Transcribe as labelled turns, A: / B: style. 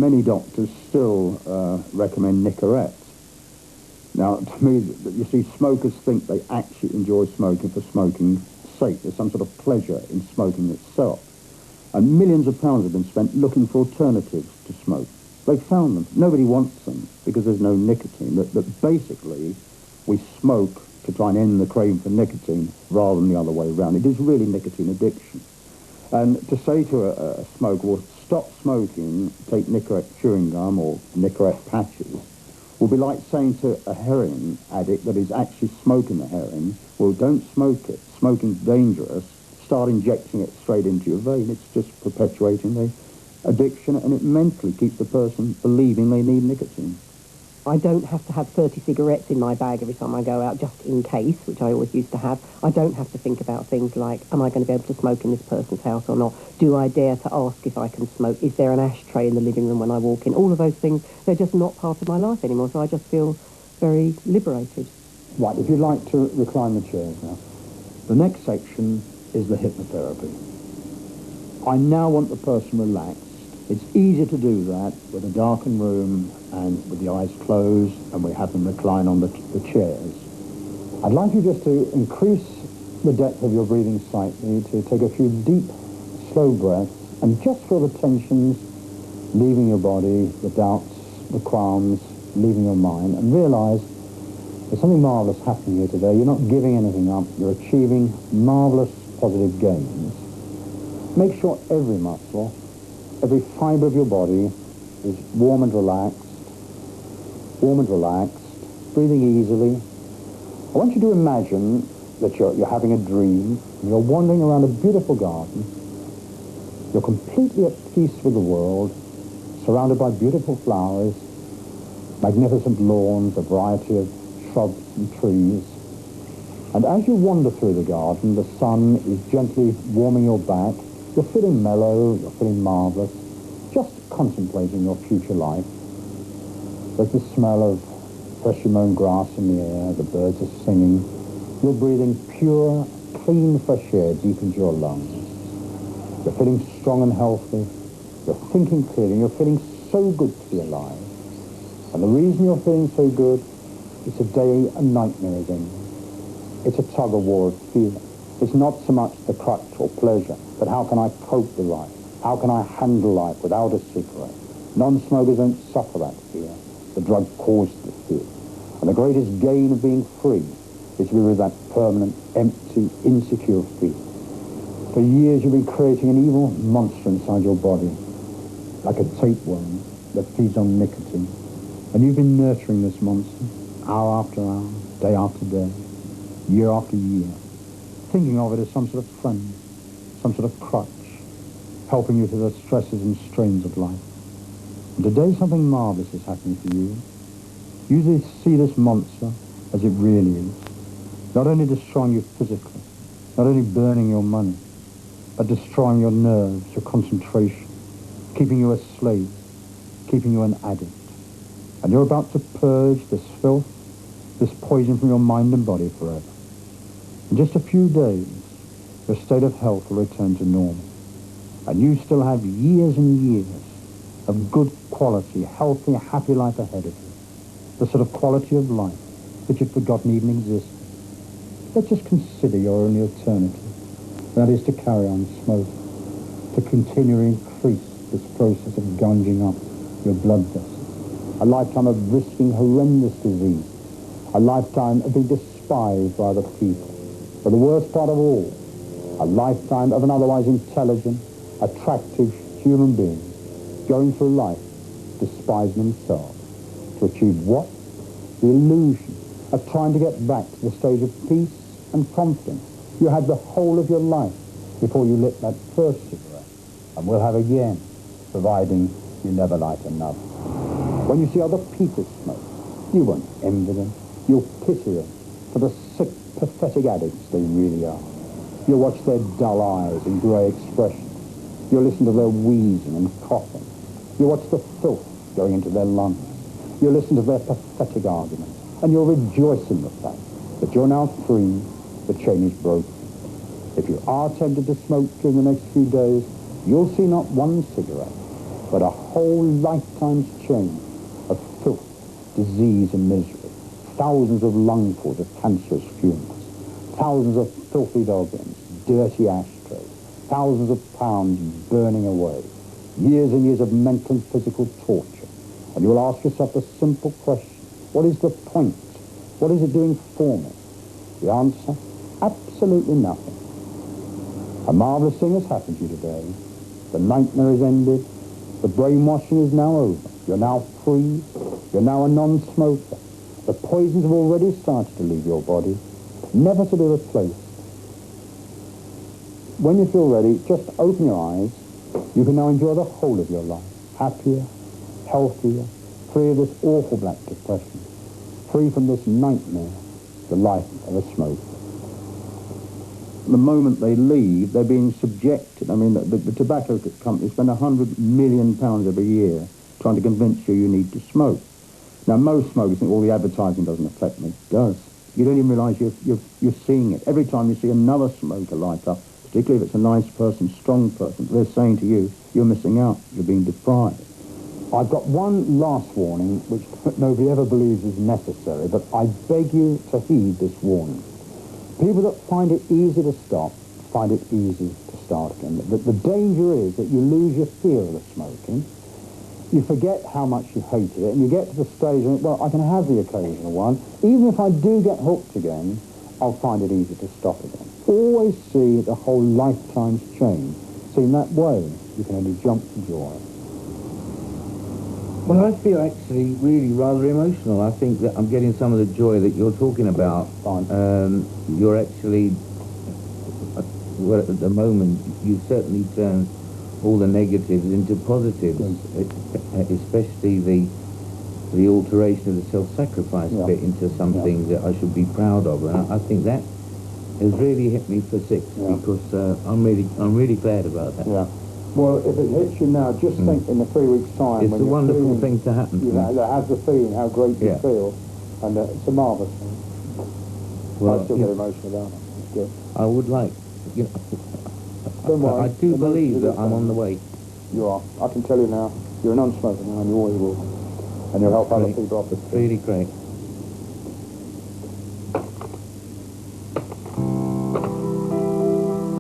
A: many doctors still recommend Nicorettes. Now, to me, you see, smokers think they actually enjoy smoking for smoking's sake. There's some sort of pleasure in smoking itself. And millions of pounds have been spent looking for alternatives to smoke. They've found them. Nobody wants them because there's no nicotine. But basically, we smoke to try and end the craving for nicotine rather than the other way around. It is really nicotine addiction. And to say to a smoker, well, stop smoking, take Nicorette chewing gum or Nicorette patches, would be like saying to a heroin addict that is actually smoking the heroin, well, don't smoke it. Smoking's dangerous. Start injecting it straight into your vein. It's just perpetuating the addiction, and it mentally keeps the person believing they need nicotine.
B: I don't have to have 30 cigarettes in my bag every time I go out, just in case, which I always used to have. I don't have to think about things like, am I going to be able to smoke in this person's house or not? Do I dare to ask if I can smoke? Is there an ashtray in the living room when I walk in? All of those things, they're just not part of my life anymore, so I just feel very liberated.
C: Right, if you'd like to recline the chairs now. The next section is the hypnotherapy. I now want the person relaxed. It's easy to do that with a darkened room and with the eyes closed, and we have them recline on the chairs. I'd like you just to increase the depth of your breathing slightly, to take a few deep, slow breaths, and just feel the tensions leaving your body, the doubts, the qualms leaving your mind, and realize there's something marvelous happening here today. You're not giving anything up. You're achieving marvelous positive gains. Make sure every muscle, every fibre of your body is warm and relaxed, breathing easily. I want you to imagine that you're having a dream, and you're wandering around a beautiful garden. You're completely at peace with the world, surrounded by beautiful flowers, magnificent lawns, a variety of shrubs and trees. And as you wander through the garden, the sun is gently warming your back. You're feeling mellow, you're feeling marvelous, just contemplating your future life. There's the smell of freshly mown grass in the air, the birds are singing. You're breathing pure, clean, fresh air deep into your lungs. You're feeling strong and healthy. You're thinking clearly. You're feeling so good to be alive. And the reason you're feeling so good is a day and nightmare again. It's a tug-of-war of fear. It's not so much the crutch or pleasure, but how can I cope with life? How can I handle life without a cigarette? Non-smokers don't suffer that fear. The drug caused the fear. And the greatest gain of being free is to be rid of that permanent, empty, insecure fear. For years you've been creating an evil monster inside your body, like a tapeworm that feeds on nicotine. And you've been nurturing this monster, hour after hour, day after day, year after year, thinking of it as some sort of friend, some sort of crutch, helping you through the stresses and strains of life. And today something marvelous is happening for you. You see this monster as it really is, not only destroying you physically, not only burning your money, but destroying your nerves, your concentration, keeping you a slave, keeping you an addict. And you're about to purge this filth, this poison from your mind and body forever. In just a few days, your state of health will return to normal. And you still have years and years of good quality, healthy, happy life ahead of you. The sort of quality of life that you'd forgotten even existed. Let's just consider your only alternative. That is to carry on smoking, to continually increase this process of gunging up your blood vessels. A lifetime of risking horrendous disease. A lifetime of being despised by other people. But the worst part of all, a lifetime of an otherwise intelligent, attractive human being going through life despising themselves to achieve what? The illusion of trying to get back to the stage of peace and confidence you had the whole of your life before you lit that first cigarette, and will have again, providing you never light another. When you see other people smoke, you won't envy them. You'll pity them for the sick, pathetic addicts they really are. You'll watch their dull eyes and grey expressions. You'll listen to their wheezing and coughing. You'll watch the filth going into their lungs. You'll listen to their pathetic arguments. And you'll rejoice in the fact that you're now free, the chain is broken. If you are tempted to smoke during the next few days, you'll see not one cigarette, but a whole lifetime's change of filth, disease and misery, thousands of lungfuls of cancerous fumes, thousands of filthy dog ends, dirty ashtrays, thousands of pounds burning away, years and years of mental and physical torture. And you will ask yourself the simple question, what is the point? What is it doing for me? The answer, absolutely nothing. A marvellous thing has happened to you today. The nightmare is ended. The brainwashing is now over. You're now free. You're now a non-smoker. The poisons have already started to leave your body, never to be replaced. When you feel ready, just open your eyes. You can now enjoy the whole of your life. Happier, healthier, free of this awful black depression, free from this nightmare, the life of a smoker.
A: The moment they leave, they're being subjected. I mean, the tobacco companies spend £100 million every year trying to convince you need to smoke. Now, most smokers think, all the advertising doesn't affect me. It does. You don't even realise you're seeing it. Every time you see another smoker light up, particularly if it's a nice person, strong person, they're saying to you, you're missing out, you're being deprived.
C: I've got one last warning, which nobody ever believes is necessary, but I beg you to heed this warning. People that find it easy to stop, find it easy to start again. The danger is that you lose your fear of the smoking, you forget how much you hated it, and you get to the stage where, well, I can have the occasional one. Even if I do get hooked again, I'll find it easy to stop again. Always see the whole lifetime's change. See, in that way, you can only jump for joy.
D: Well, I feel actually really rather emotional. I think that I'm getting some of the joy that you're talking about.
C: Fine.
D: You're actually, well, at the moment, you've certainly turned all the negatives into positives, especially the alteration of the self-sacrifice bit into something that I should be proud of. And I think that has really hit me for six because I'm really glad about that.
C: Yeah. Well, if it hits you now, just think in the 3 weeks' time.
D: It's
C: when
D: a
C: you're
D: wonderful
C: feeling,
D: thing to happen to
C: you
D: me.
C: have the feeling how great you feel, and it's a marvellous thing.
D: Well,
C: I still get emotional about it. It's good.
D: I would like,
C: Don't worry.
D: I do believe that I'm on the way.
C: You are. I can tell you now, you're a non-smoker now, and you always will. And you'll help other people off the
D: It's really great.